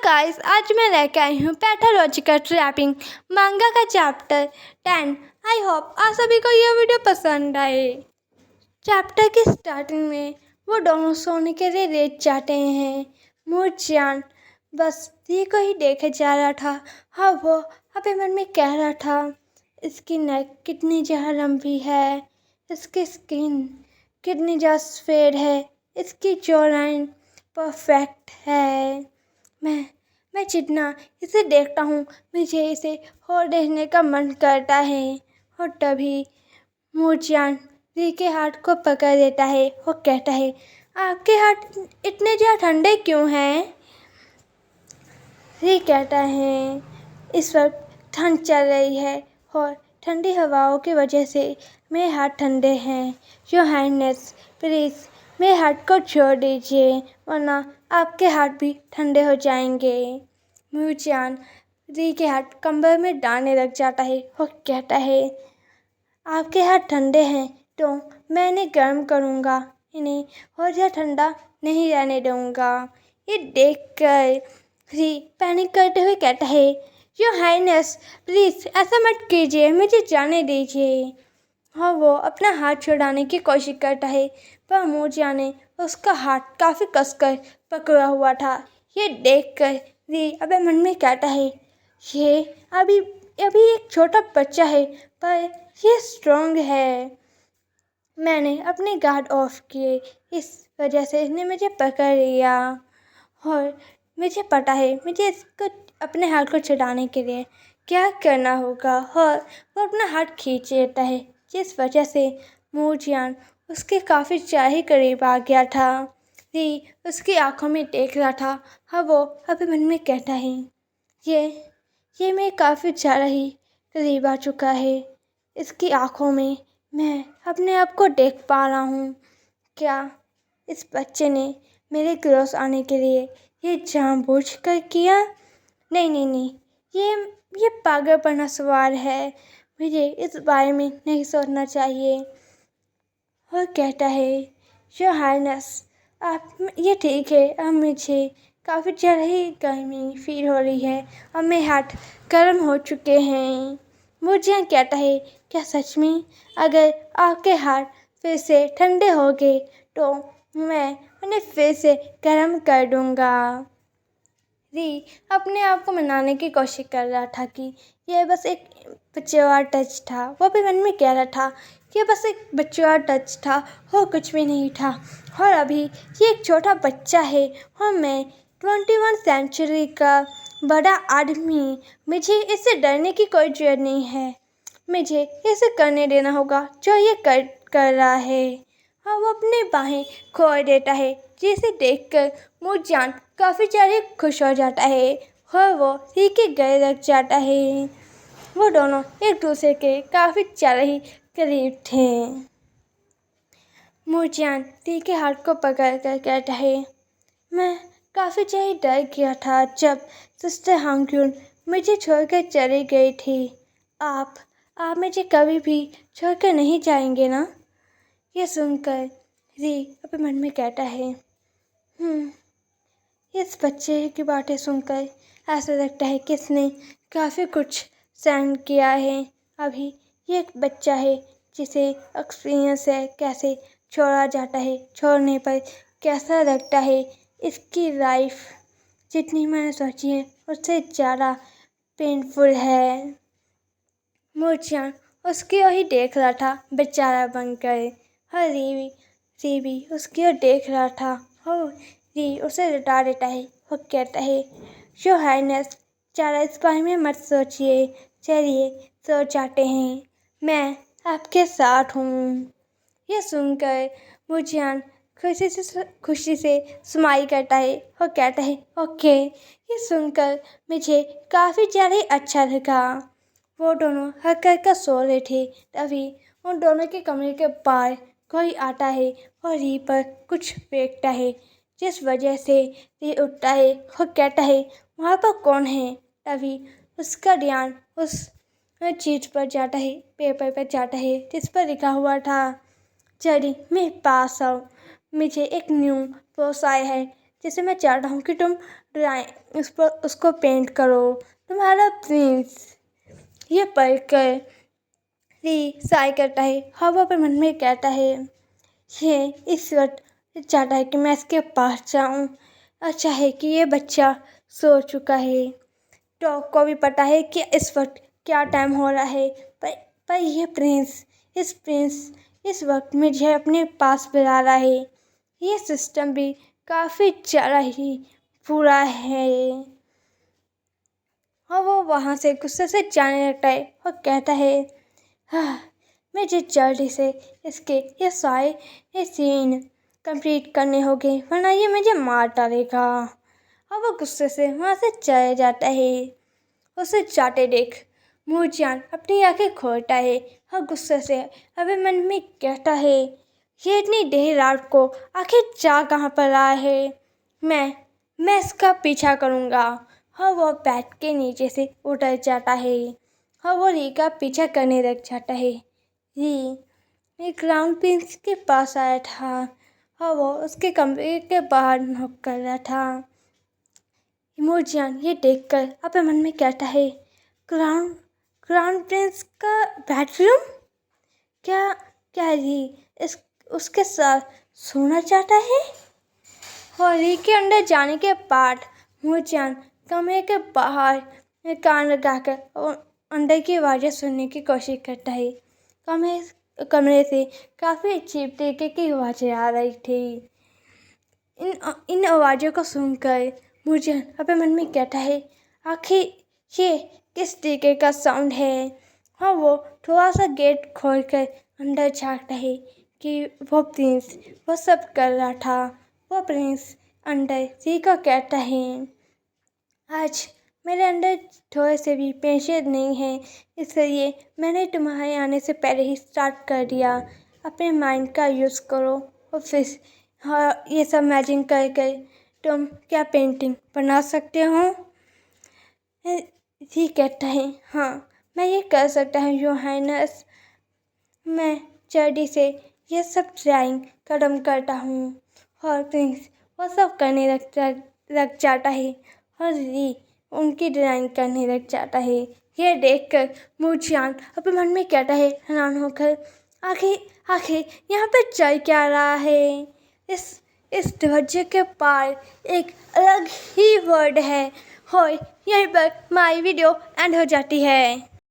Guys, आज मैं लेके आई हूँ पैथोलॉजिकल ट्रैपिंग मांगा का चैप्टर 10। आई होप आप सभी को यह वीडियो पसंद आए। चैप्टर की स्टार्टिंग में वो दोनों सोने के लिए लेट जाते हैं। मूर्जियान बस री को ही देखे जा रहा था। हाँ, वो अपने मन में कह रहा था, इसकी नेक कितनी ज़्यादा लंबी है, इसकी स्किन कितनी ज़्यादा सफेद है, इसकी जॉलाइन परफेक्ट है। मैं जितना इसे देखता हूँ मुझे इसे और देखने का मन करता है। और तभी मूर्जियान री के हाथ को पकड़ लेता है और कहता है, आपके हाथ इतने ज़्यादा ठंडे क्यों हैं? री कहता है, इस वक्त ठंड चल रही है और ठंडी हवाओं की वजह से मेरे हाथ ठंडे हैं। योर हाइनेस, प्लीज़ मेरे हाथ को छोड़ दीजिए, वरना आपके हाथ भी ठंडे हो जाएंगे। मूर्जियान री के हाथ कंबल में डालने लग जाता है और कहता है, आपके हाथ ठंडे हैं तो मैं इन्हें गर्म करूँगा, इन्हें और ज़्यादा ठंडा नहीं रहने दूँगा। ये देखकर री पैनिक करते हुए कहता है, योर हाइनेस प्लीज़ ऐसा मत कीजिए, मुझे जाने दीजिए। हाँ, वो अपना हाथ छुड़ाने की कोशिश करता है, पर मूर्जियान ने उसका हाथ काफ़ी कसकर पकड़ा हुआ था। ये देखकर री अपने मन में कहता है, ये अभी अभी एक छोटा बच्चा है, पर ये स्ट्रांग है। मैंने अपने गार्ड ऑफ किए, इस वजह से इसने मुझे पकड़ लिया और मुझे पता है मुझे इसको अपने हाथ को छुड़ाने के लिए क्या करना होगा। और वो अपना हाथ खींच लेता है, जिस वजह से मूर्जियान उसके काफ़ी ज़्यादा ही करीब आ गया था। री उसकी आंखों में देख रहा था। हाँ, वो अपने मन में कहता है, ये मैं काफ़ी ज़्यादा ही करीब आ चुका है। इसकी आंखों में मैं अपने आप को देख पा रहा हूँ। क्या इस बच्चे ने मेरे क्लोज आने के लिए ये जानबूझकर किया? नहीं नहीं नहीं, ये पागलपना सवाल है, मुझे इस बारे में नहीं सोचना चाहिए। और कहता है, योर हाइनेस आप ये ठीक है, अब मुझे काफ़ी ज़्यादा ही गर्मी फील हो रही है, अब मेरे हाथ गर्म हो चुके हैं। मूर्जियान कहता है, क्या सच में? अगर आपके हाथ फिर से ठंडे हो गए तो मैं उन्हें फिर से गर्म कर दूँगा। री अपने आप को मनाने की कोशिश कर रहा था कि यह बस एक बच्चेवाला टच था। वो भी मन में कह रहा था, ये बस एक बच्चेवाला टच था और कुछ भी नहीं था। और अभी ये एक छोटा बच्चा है और मैं 21 सेंचुरी का बड़ा आदमी, मुझे इससे डरने की कोई ज़रूरत नहीं है। मुझे इसे करने देना होगा जो ये कर रहा है। हाँ, वो अपनी बाहें खोल देता है, जिसे देखकर मूर्जियान काफ़ी ज़्यादा खुश हो जाता है और वो री के गले लग जाता है। वो दोनों एक दूसरे के काफ़ी ज़्यादा ही करीब थे। मूर्जियान री के हाथ को पकड़ कर कहता है, मैं काफ़ी ज़्यादा डर गया था जब सिस्टर हांगक्यून मुझे छोड़कर चली गई थी। आप मुझे कभी भी छोड़कर नहीं जाएंगे ना? यह सुनकर री अपने मन में कहता है, इस बच्चे की बातें सुनकर ऐसा लगता है कि इसने काफ़ी कुछ सहन किया है। अभी ये एक बच्चा है जिसे एक्सपीरियंस है कैसे छोड़ा जाता है, छोड़ने पर कैसा लगता है। इसकी लाइफ जितनी मैंने सोची है उससे ज़्यादा पेनफुल है। मूर्जियान उसकी ओर ही देख रहा था बेचारा बनकर। और री भी उसकी ओर देख रहा था और री उसे लौटा देता है और कहता है, योर हाइनेस ज़्यादा इस बारे में मत सोचिए, चलिए सो जाते हैं, मैं आपके साथ हूँ। यह सुनकर मूर्जियान खुशी से स्माइल करता है और कहता है, ओके। ये सुनकर मुझे काफ़ी ज़्यादा ही अच्छा लगा। वो दोनों हल्का सो रहे थे, तभी उन दोनों के कमरे के बाहर कोई आता है और री पर कुछ फेंकता है, जिस वजह से री उठता है और कहता है, वहाँ पर कौन है? तभी उसका ध्यान उस चीज़ पर जाता है, पेपर पर जाता है, जिस पर लिखा हुआ था, चलिए मेरे पास आओ, मुझे एक न्यू पोस्ट आया है, जैसे मैं चाहता हूँ कि तुम उसको पेंट करो। तुम्हारा प्रिंस ये पढ़कर री साय करता है। हवा पर मन में कहता है ये इस वक्त चाहता है कि मैं इसके पास जाऊं। अच्छा है कि ये बच्चा सो चुका है। डॉग को भी पता है कि इस वक्त क्या टाइम हो रहा है, पर यह प्रिंस इस वक्त मुझे अपने पास बुला रहा है। ये सिस्टम भी काफ़ी ज़्यादा ही बुरा है। और वो वहाँ से गुस्से से जाने लगता है और कहता है मुझे जल्दी से ये सारे सीन कंप्लीट करने होंगे, वरना ये मुझे मार डालेगा। और वो गुस्से से वहाँ से चले जाता है। उसे जाते देख मूर्जान अपनी आंखें खोलता है और गुस्से से अबे मन में कहता है ये इतनी देर रात को आखिर जा कहाँ पर रहा है। मैं इसका पीछा करूँगा। और वो बैट के नीचे से उतर जाता है और वो री का पीछा करने लग जाता है। री एक क्राउन प्रिंस के पास आया था और वो उसके कमरे के बाहर नॉक कर रहा था। मूर्जान ये देखकर अपने मन में कहता है क्राउन प्रिंस का बेडरूम? क्या री उसके साथ सोना चाहता है? होली के अंदर जाने के बाद मूर्जान कमरे के बाहर कान लगाकर और अंदर की आवाज़ें सुनने की कोशिश करता है। कमरे से काफ़ी अजीब तरीके की आवाज़ें आ रही थी। इन आवाज़ों को सुनकर मूर्जान अपने मन में कहता है आखिर ये किस तरीके का साउंड है। हाँ, वो थोड़ा सा गेट खोलकर अंदर झांकता है कि वो प्रिंस वो सब कर रहा था। वो प्रिंस अंदर री को कहता है आज मेरे अंदर थोड़े से भी पेशेंस नहीं है, इसलिए मैंने तुम्हारे आने से पहले ही स्टार्ट कर दिया। अपने माइंड का यूज़ करो और फिर हाँ ये सब मैजिक कर तुम क्या पेंटिंग बना सकते हो। री कहता है हाँ मैं ये कर सकता हूँ योर हाइनेस। मैं जल्दी से ये सब ड्राइंग खत्म करता हूँ। और प्रिंस वो सब करने लग जाता है और री उनकी ड्राइंग करने लग जाता है। ये देखकर मूर्जान अपने मन में कहता है हैरान होकर आखिर यहाँ पे चल क्या रहा है। इस दरवाजे के पार एक अलग ही वर्ल्ड है। और यहीं पर माई वीडियो एंड हो जाती है।